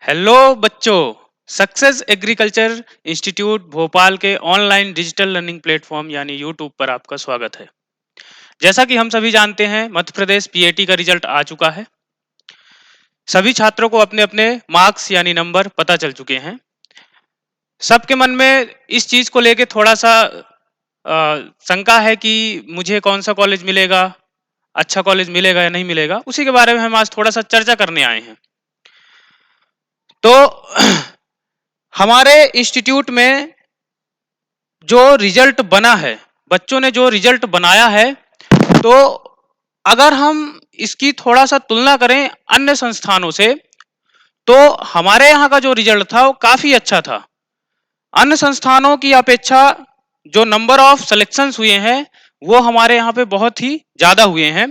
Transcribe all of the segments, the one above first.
Hello बच्चों। Success agriculture institute Bhopal के online digital learning platform यानी यूट्यूब पर आपका स्वागत है। जैसा कि हम सभी जानते हैं, मध्य प्रदेश पीएटी का रिजल्ट आ चुका है। सभी छात्रों को अपने अपने मार्क्स यानी नंबर पता चल चुके हैं। सबके मन में इस चीज को लेके थोड़ा सा शंका है कि मुझे कौन सा कॉलेज मिलेगा, अच्छा कॉलेज मिलेगा या नहीं मिलेगा। उसी के बारे में हम आज थोड़ा सा चर्चा करने आए हैं। तो हमारे इंस्टीट्यूट में जो रिजल्ट बना है, बच्चों ने जो रिजल्ट बनाया है, तो अगर हम इसकी थोड़ा सा तुलना करें अन्य संस्थानों से, तो हमारे यहाँ का जो रिजल्ट था वो काफी अच्छा था। अन्य संस्थानों की अपेक्षा जो नंबर ऑफ सिलेक्शंस हुए हैं वो हमारे यहाँ पे बहुत ही ज्यादा हुए हैं।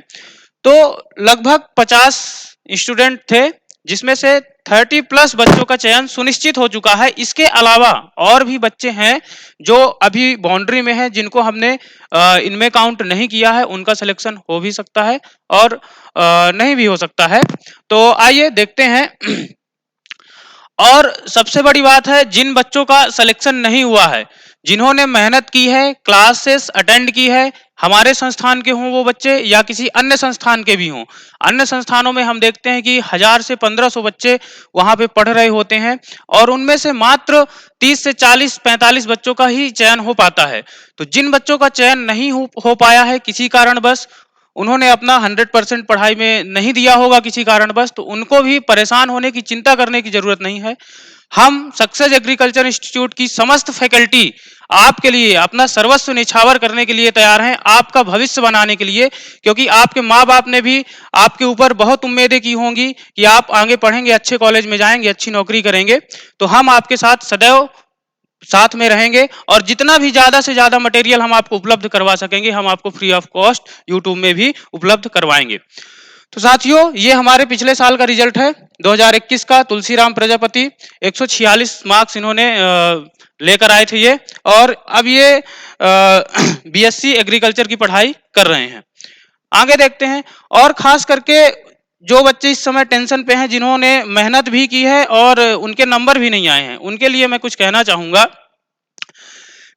तो लगभग 50 स्टूडेंट थे, जिसमें से 30 प्लस बच्चों का चयन सुनिश्चित हो चुका है। इसके अलावा और भी बच्चे हैं जो अभी बाउंड्री में हैं, जिनको हमने इनमें काउंट नहीं किया है। उनका सिलेक्शन हो भी सकता है और नहीं भी हो सकता है। तो आइए देखते हैं। और सबसे बड़ी बात है, जिन बच्चों का सिलेक्शन नहीं हुआ है, जिन्होंने मेहनत की है, क्लासेस अटेंड की है, हमारे संस्थान के हों वो बच्चे या किसी अन्य संस्थान के भी हों। अन्य संस्थानों में हम देखते हैं कि 1000 से 1500 बच्चे वहां पे पढ़ रहे होते हैं और उनमें से मात्र 30 से 40 45 बच्चों का ही चयन हो पाता है। तो जिन बच्चों का चयन नहीं हो पाया है किसी कारणवश, उन्होंने अपना 100% पढ़ाई में नहीं दिया होगा किसी कारणवश, तो उनको भी परेशान होने की, चिंता करने की जरूरत नहीं है। हम सक्सेस एग्रीकल्चर इंस्टीट्यूट की समस्त फैकल्टी आपके लिए अपना सर्वस्व निछावर करने के लिए तैयार हैं, आपका भविष्य बनाने के लिए। क्योंकि आपके माँ बाप ने भी आपके ऊपर बहुत उम्मीदें की होंगी कि आप आगे पढ़ेंगे, अच्छे कॉलेज में जाएंगे, अच्छी नौकरी करेंगे। तो हम आपके साथ सदैव साथ में रहेंगे और जितना भी ज्यादा से ज्यादा मटेरियल हम आपको उपलब्ध करवा सकेंगे, हम आपको फ्री ऑफ कॉस्ट यूट्यूब में भी उपलब्ध करवाएंगे। तो साथियों, ये हमारे पिछले साल का रिजल्ट है 2021 का। तुलसीराम प्रजापति 146 मार्क्स इन्होंने लेकर आए थे ये, और अब ये बीएससी एग्रीकल्चर की पढ़ाई कर रहे हैं। आगे देखते हैं। और खास करके जो बच्चे इस समय टेंशन पे हैं, जिन्होंने मेहनत भी की है और उनके नंबर भी नहीं आए हैं, उनके लिए मैं कुछ कहना चाहूंगा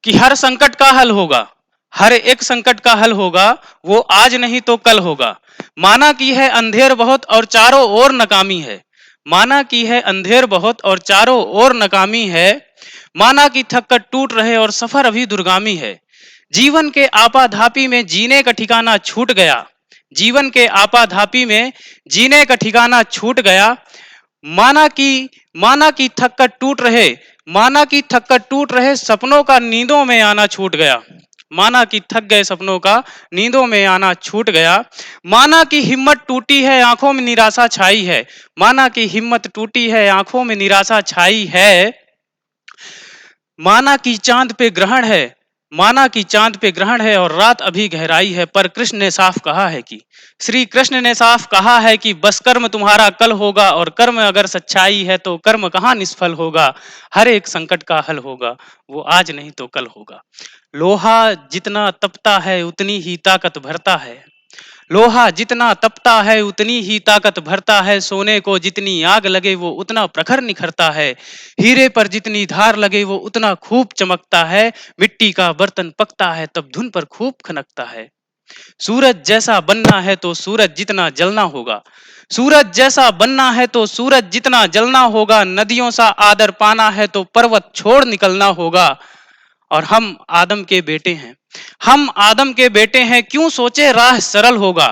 कि हर संकट का हल होगा। हर एक संकट का हल होगा, वो आज नहीं तो कल होगा। माना की है अंधेर बहुत और चारों ओर नाकामी है। माना की है अंधेर बहुत और चारों ओर नाकामी है। माना की थक कर टूट रहे और सफर अभी दुर्गामी है। जीवन के आपाधापी में जीने का ठिकाना छूट गया। जीवन के आपाधापी में जीने का ठिकाना छूट गया। माना की थक कर टूट रहे, माना की थक कर टूट रहे सपनों का नींदों में आना छूट गया। माना कि थक गए सपनों का नींदों में आना छूट गया। माना की हिम्मत टूटी है, आंखों में निराशा छाई है। माना की हिम्मत टूटी है, आंखों में निराशा छाई है। माना की चांद पे ग्रहण है, माना की चांद पे ग्रहण है और रात अभी गहराई है। पर कृष्ण ने साफ कहा है कि, श्री कृष्ण ने साफ कहा है कि बस कर्म तुम्हारा कल होगा, और कर्म अगर सच्चाई है तो कर्म कहाँ निष्फल होगा। हर एक संकट का हल होगा, वो आज नहीं तो कल होगा। लोहा जितना तपता है उतनी ही ताकत भरता है। लोहा जितना तपता है उतनी ही ताकत भरता है। सोने को जितनी आग लगे वो उतना प्रखर निखरता है। हीरे पर जितनी धार लगे वो उतना खूब चमकता है। मिट्टी का बर्तन पकता है तब धुन पर खूब खनकता है। सूरज जैसा बनना है तो सूरज जितना जलना होगा। सूरज जैसा बनना है तो सूरज जितना जलना होगा। नदियों सा आदर पाना है तो पर्वत छोड़ निकलना होगा। और हम आदम के बेटे हैं, हम आदम के बेटे हैं, क्यों सोचे राह सरल होगा।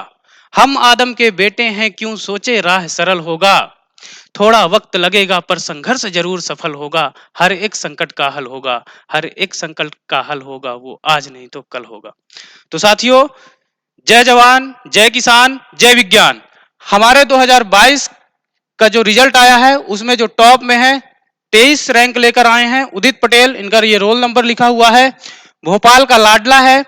हम आदम के बेटे हैं, क्यों सोचे राह सरल होगा। थोड़ा वक्त लगेगा पर संघर्ष जरूर सफल होगा। हर एक संकट का हल होगा, हर एक संकट का हल होगा, वो आज नहीं तो कल होगा। तो साथियों, जय जवान, जय किसान, जय विज्ञान। हमारे 2022 का जो रिजल्ट आया है उसमें जो टॉप में है, 23 रैंक लेकर आए हैं उदित पटेल, इनका ये रोल नंबर लिखा हुआ है। भोपाल का लाडला है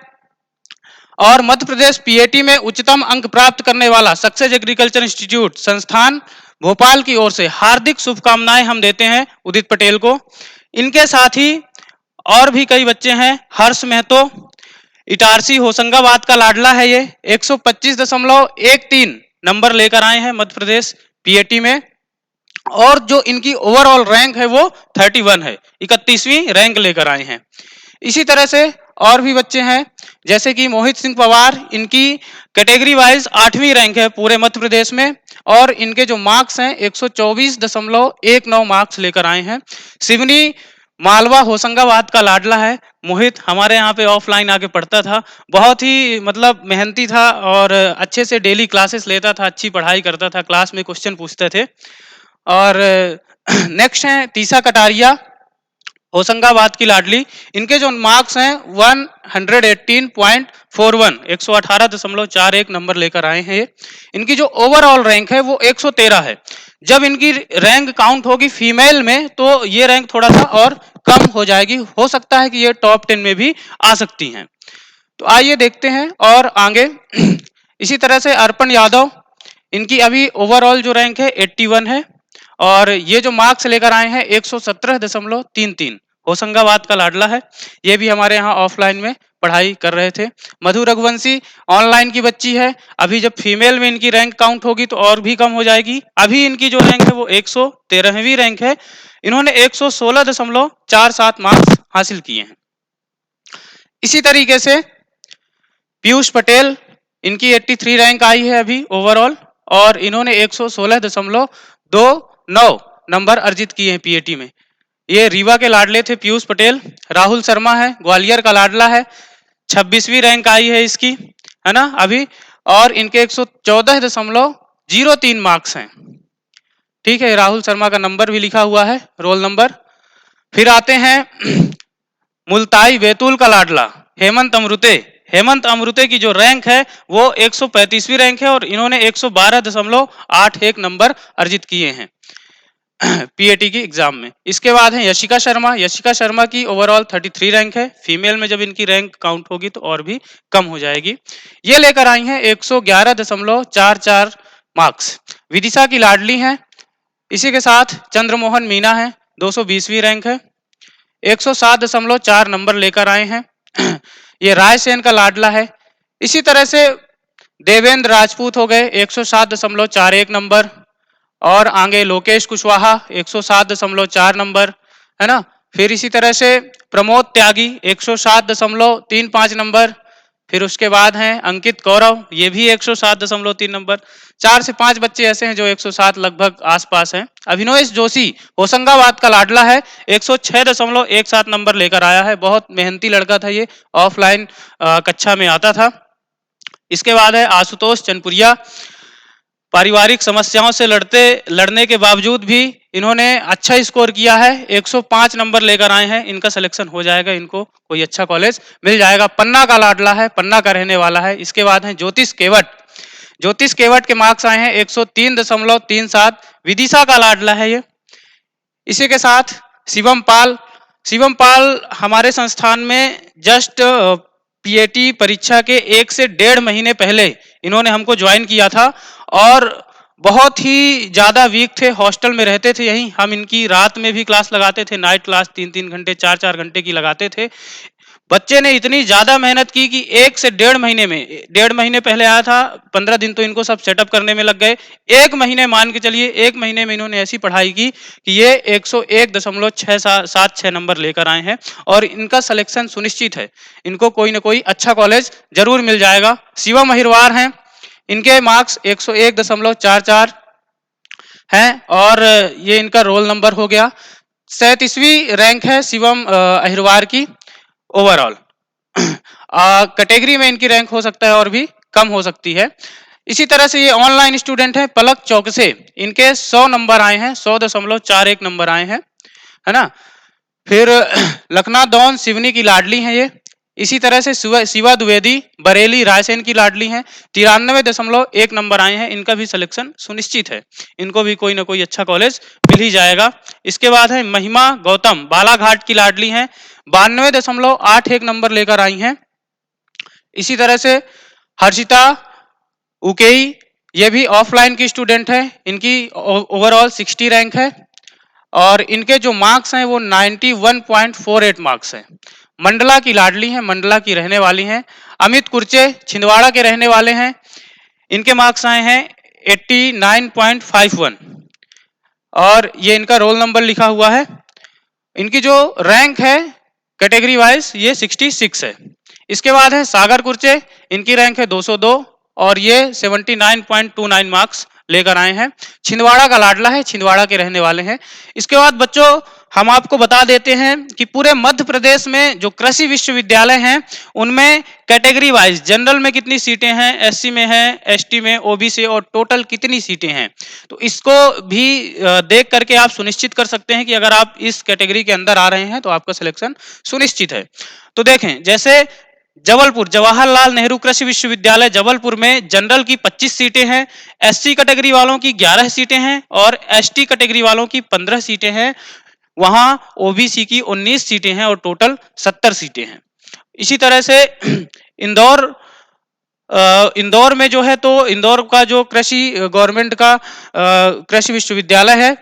और मध्य प्रदेश पीएटी में उच्चतम अंक प्राप्त करने वाला सक्सेस एग्रीकल्चर इंस्टीट्यूट संस्थान भोपाल की ओर से हार्दिक शुभकामनाएं हम देते हैं उदित पटेल को। इनके साथ ही और भी कई बच्चे हैं। हर्ष महतो इटारसी होशंगाबाद का लाडला है, ये 125.13 नंबर लेकर आए हैं मध्य प्रदेश पीएटी में। और जो इनकी ओवरऑल रैंक है वो 31 है, 31वीं रैंक लेकर आए हैं। इसी तरह से और भी बच्चे हैं, जैसे कि मोहित सिंह पवार, इनकी कैटेगरी वाइज 8वीं रैंक है पूरे मध्य प्रदेश में, और इनके जो मार्क्स हैं 124.19 मार्क्स लेकर आए हैं। सिवनी मालवा होशंगाबाद का लाडला है मोहित, हमारे यहाँ पे ऑफलाइन आके पढ़ता था, बहुत ही मतलब मेहनती था और अच्छे से डेली क्लासेस लेता था, अच्छी पढ़ाई करता था, क्लास में क्वेश्चन पूछते थे। और नेक्स्ट है तीसा कटारिया, होशंगाबाद की लाडली, इनके जो मार्क्स हैं 118.41, 118.41 नंबर लेकर आए हैं। इनकी जो ओवरऑल रैंक है वो 113 है। जब इनकी रैंक काउंट होगी फीमेल में तो ये रैंक थोड़ा सा और कम हो जाएगी, हो सकता है कि ये टॉप 10 में भी आ सकती हैं। तो आइए देखते हैं और आगे। इसी तरह से अर्पण यादव, इनकी अभी ओवरऑल जो रैंक है 81 है, और ये जो मार्क्स लेकर आए हैं 117.33, होशंगाबाद का लाडला है, ये भी हमारे यहाँ ऑफलाइन में पढ़ाई कर रहे थे। मधु रघुवंशी ऑनलाइन की बच्ची है, अभी जब फीमेल में इनकी रैंक काउंट होगी तो और भी कम हो जाएगी। अभी इनकी जो रैंक है वो 113वीं रैंक है, इन्होंने 116.47 मार्क्स हासिल किए हैं। इसी तरीके से पीयूष पटेल, इनकी 83 रैंक आई है अभी ओवरऑल, और इन्होंने 116.29 नंबर अर्जित किए हैं पीएटी में। ये रीवा के लाडले थे पीयूष पटेल। राहुल शर्मा है, ग्वालियर का लाडला है, 26वीं रैंक आई है इसकी, है ना अभी, और इनके 114.03 मार्क्स हैं। ठीक है, राहुल शर्मा का नंबर भी लिखा हुआ है, रोल नंबर। फिर आते हैं मुल्ताई बैतूल का लाडला हेमंत अमृते। हेमंत अमृते की जो रैंक है वो 135वीं रैंक है, और इन्होंने 112.81 नंबर अर्जित किए हैं पीएटी की एग्जाम में। इसके बाद है यशिका शर्मा। यशिका शर्मा की ओवरऑल 33 रैंक है, फीमेल में जब इनकी रैंक काउंट होगी तो और भी कम हो जाएगी। ये लेकर आई हैं 111.44 मार्क्स, विदिशा की लाडली हैं। इसी के साथ चंद्रमोहन मीना है, 220वीं रैंक है, 107.4 नंबर लेकर आए हैं। ये रायसेन का लाडला है। इसी तरह से देवेंद्र राजपूत हो गए, 107.41 नंबर, और आगे लोकेश कुशवाहा 107.4 नंबर, है ना। फिर इसी तरह से प्रमोद त्यागी 107.35 नंबर। फिर उसके बाद हैं अंकित गौरव, ये भी 107.3 नंबर। 4 से 5 बच्चे ऐसे हैं जो 107 लगभग आसपास हैं। अभिनवेश जोशी होशंगाबाद का लाडला है, 106.17 नंबर लेकर आया है, बहुत मेहनती लड़का था ये, ऑफलाइन कक्षा में आता था। इसके बाद है आशुतोष चनपुरिया, पारिवारिक समस्याओं से लड़ने के बावजूद भी इन्होंने अच्छा स्कोर किया है, 105 नंबर लेकर आए हैं। इनका सिलेक्शन हो जाएगा, इनको कोई अच्छा कॉलेज मिल जाएगा। पन्ना का लाडला है, पन्ना का रहने वाला है। इसके बाद है ज्योतिष केवट। ज्योतिष केवट के मार्क्स आए हैं 103.37, विदिशा का लाडला है ये। इसी के साथ शिवम पाल। शिवम पाल हमारे संस्थान में जस्ट पीएटी परीक्षा के 1 से 1.5 महीने पहले इन्होंने हमको ज्वाइन किया था, और बहुत ही ज्यादा वीक थे, हॉस्टल में रहते थे यहीं। हम इनकी रात में भी क्लास लगाते थे, नाइट क्लास 3-3 घंटे 4-4 घंटे की लगाते थे। बच्चे ने इतनी ज्यादा मेहनत की कि 1 से 1.5 महीने में, 1.5 महीने पहले आया था, 15 दिन तो इनको सब सेटअप करने में लग गए। 1 महीने मान के चलिए, 1 महीने में इन्होंने ऐसी पढ़ाई की कि ये 101.676 नंबर लेकर आए हैं, और इनका सिलेक्शन सुनिश्चित है, इनको कोई ना कोई अच्छा कॉलेज जरूर मिल जाएगा। शिवम अहिरवार हैं, इनके मार्क्स 101.44 हैं, और ये इनका रोल नंबर हो गया। 37वीं रैंक है शिवम अहिरवार की ओवरऑल। कैटेगरी में इनकी रैंक हो सकता है और भी कम हो सकती है। इसी तरह से ये ऑनलाइन स्टूडेंट है पलक चौकसे, इनके 100 नंबर आए हैं, 100.41 नंबर आए हैं, है ना। फिर लखना दौन सिवनी की लाडली है ये। इसी तरह से शिवा द्विवेदी बरेली रायसेन की लाडली हैं, 93.1 नंबर आए हैं, इनका भी सिलेक्शन सुनिश्चित है, इनको भी कोई ना कोई अच्छा कॉलेज मिल ही जाएगा। इसके बाद है महिमा गौतम, बालाघाट की लाडली हैं, 92.81 नंबर लेकर आई हैं। इसी तरह से हर्षिता उकेई, ये भी ऑफलाइन की स्टूडेंट है, इनकी ओवरऑल 60 रैंक है, और इनके जो मार्क्स हैं वो 91.48 मार्क्स हैं। मंडला की लाडली हैं, मंडला की रहने वाली हैं। अमित कुर्चे छिंदवाड़ा के रहने वाले हैं, इनके मार्क्स आए हैं 89.51, और ये इनका रोल नंबर लिखा हुआ है। इनकी जो रैंक है कैटेगरी वाइज ये 66 है। इसके बाद है सागर कुर्चे, इनकी रैंक है 202 और ये 79.29 मार्क्स लेकर आए हैं। छिंदवाड़ा का लाडला है, छिंदवाड़ा के रहने वाले हैं। इसके बाद बच्चों हम आपको बता देते हैं कि पूरे मध्य प्रदेश में जो कृषि विश्वविद्यालय हैं उनमें कैटेगरी वाइज जनरल में कितनी सीटें हैं, एससी में है, एसटी में, ओबीसी और टोटल कितनी सीटें हैं। तो इसको भी देख करके आप सुनिश्चित कर सकते हैं कि अगर आप इस कैटेगरी के अंदर आ रहे हैं तो आपका सिलेक्शन सुनिश्चित है। तो देखें जैसे जबलपुर जवाहरलाल नेहरू कृषि विश्वविद्यालय जबलपुर में जनरल की 25 सीटें हैं, एससी कैटेगरी वालों की 11 सीटें हैं और एसटी कैटेगरी वालों की 15 सीटें हैं। वहां ओबीसी की 19 सीटें हैं और टोटल 70 सीटें हैं। इसी तरह से इंदौर इंदौर में जो है तो इंदौर का जो कृषि गवर्नमेंट का कृषि विश्वविद्यालय है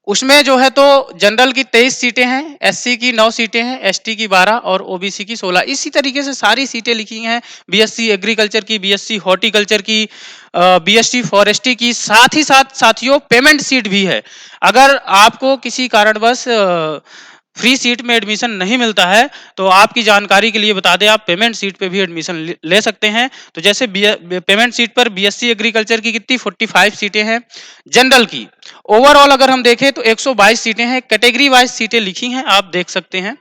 उसमें जो है तो जनरल की 23 सीटें हैं, एससी की 9 सीटें हैं, एसटी की 12 और ओबीसी की 16। इसी तरीके से सारी सीटें लिखी हैं, बीएससी एग्रीकल्चर की, बीएससी हॉर्टिकल्चर की, बीएससी फॉरेस्ट्री की, साथ ही साथ साथियों पेमेंट सीट भी है। अगर आपको किसी कारणवश फ्री सीट में एडमिशन नहीं मिलता है तो आपकी जानकारी के लिए बता दें आप पेमेंट सीट पे भी एडमिशन ले सकते हैं। तो जैसे पेमेंट सीट पर बीएससी एग्रीकल्चर की कितनी 45 सीटें हैं, जनरल की ओवरऑल अगर हम देखें तो 122 सीटें हैं, कैटेगरी वाइज सीटें लिखी हैं आप देख सकते हैं।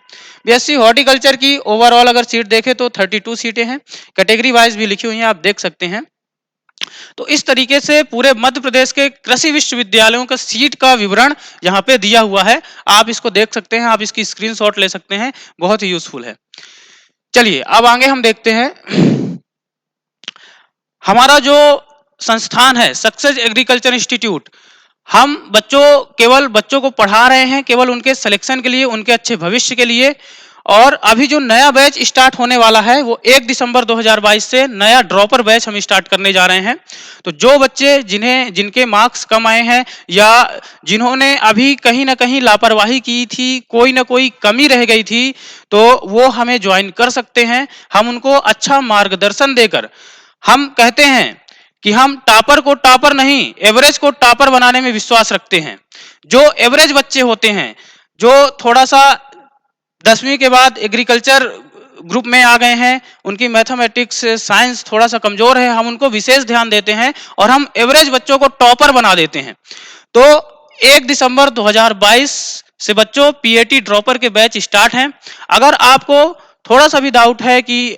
बीएससी हॉर्टिकल्चर की ओवरऑल अगर सीट देखें तो 32 सीटें हैं, कैटेगरी वाइज भी लिखी हुई हैं आप देख सकते हैं। तो इस तरीके से पूरे मध्य प्रदेश के कृषि विश्वविद्यालयों का सीट का विवरण यहाँ पे दिया हुआ है, आप इसको देख सकते हैं, आप इसकी स्क्रीनशॉट ले सकते हैं, बहुत ही यूजफुल है। चलिए अब आगे हम देखते हैं हमारा जो संस्थान है सक्सेस एग्रीकल्चर इंस्टीट्यूट। हम केवल बच्चों को पढ़ा रहे हैं केवल उनके सिलेक्शन के लिए, उनके अच्छे भविष्य के लिए। और अभी जो नया बैच स्टार्ट होने वाला है वो 1 दिसंबर 2022 से नया ड्रॉपर बैच हम स्टार्ट करने जा रहे हैं। तो जो बच्चे जिनके मार्क्स कम आए हैं या जिन्होंने अभी कहीं ना कहीं लापरवाही की थी, कोई ना कोई कमी रह गई थी, तो वो हमें ज्वाइन कर सकते हैं। हम उनको अच्छा मार्गदर्शन देकर, हम कहते हैं कि हम टॉपर को टॉपर नहीं एवरेज को टॉपर बनाने में विश्वास रखते हैं। जो एवरेज बच्चे होते हैं, जो थोड़ा सा 10वीं के बाद एग्रीकल्चर ग्रुप में आ गए हैं, उनकी मैथमेटिक्स साइंस थोड़ा सा कमजोर है, हम उनको विशेष ध्यान देते हैं और हम एवरेज बच्चों को टॉपर बना देते हैं। तो 1 दिसंबर 2022 से बच्चों पीएटी ड्रॉपर के बैच स्टार्ट हैं। अगर आपको थोड़ा सा भी डाउट है कि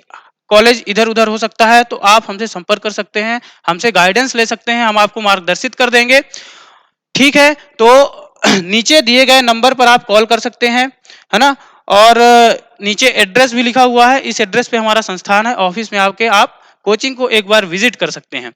कॉलेज इधर उधर हो सकता है तो आप हमसे संपर्क कर सकते हैं, हमसे गाइडेंस ले सकते हैं, हम आपको मार्गदर्शित कर देंगे। ठीक है, तो नीचे दिए गए नंबर पर आप कॉल कर सकते हैं, है ना। और नीचे एड्रेस भी लिखा हुआ है, इस एड्रेस पे हमारा संस्थान है, ऑफिस में आके आप कोचिंग को एक बार विजिट कर सकते हैं।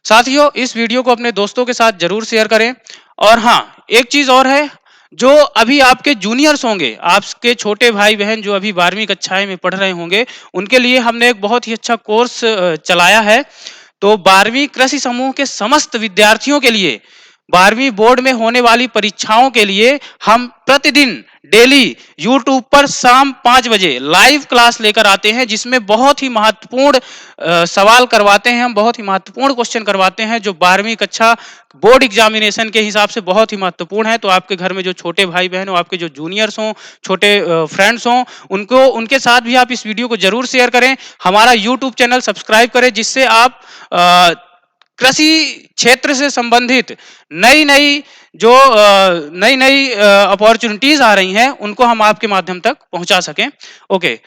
साथियों इस वीडियो को अपने दोस्तों के साथ जरूर शेयर करें। और हाँ, एक चीज और है, जो अभी आपके जूनियर्स होंगे, आपके छोटे भाई बहन जो अभी 12वीं कक्षाएं में पढ़ रहे होंगे, उनके लिए हमने एक बहुत ही अच्छा कोर्स चलाया है। तो 12वीं कृषि समूह के समस्त विद्यार्थियों के लिए 12वीं बोर्ड में होने वाली परीक्षाओं के लिए हम प्रतिदिन डेली यूट्यूब पर शाम 5 बजे लाइव क्लास लेकर आते हैं, जिसमें बहुत ही महत्वपूर्ण सवाल करवाते हैं, हम बहुत ही महत्वपूर्ण क्वेश्चन करवाते हैं जो 12वीं कक्षा बोर्ड एग्जामिनेशन के हिसाब से बहुत ही महत्वपूर्ण है। तो आपके घर में जो छोटे भाई बहन हो, आपके जो जूनियर्स हों, छोटे फ्रेंड्स हों, उनके साथ भी आप इस वीडियो को जरूर शेयर करें। हमारा यूट्यूब चैनल सब्सक्राइब करें, जिससे आप कृषि क्षेत्र से संबंधित नई नई अपॉर्चुनिटीज आ रही हैं, उनको हम आपके माध्यम तक पहुंचा सकें। ओके,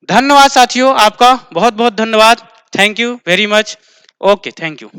धन्यवाद साथियों, आपका बहुत बहुत धन्यवाद। Thank you very much. Okay, thank you.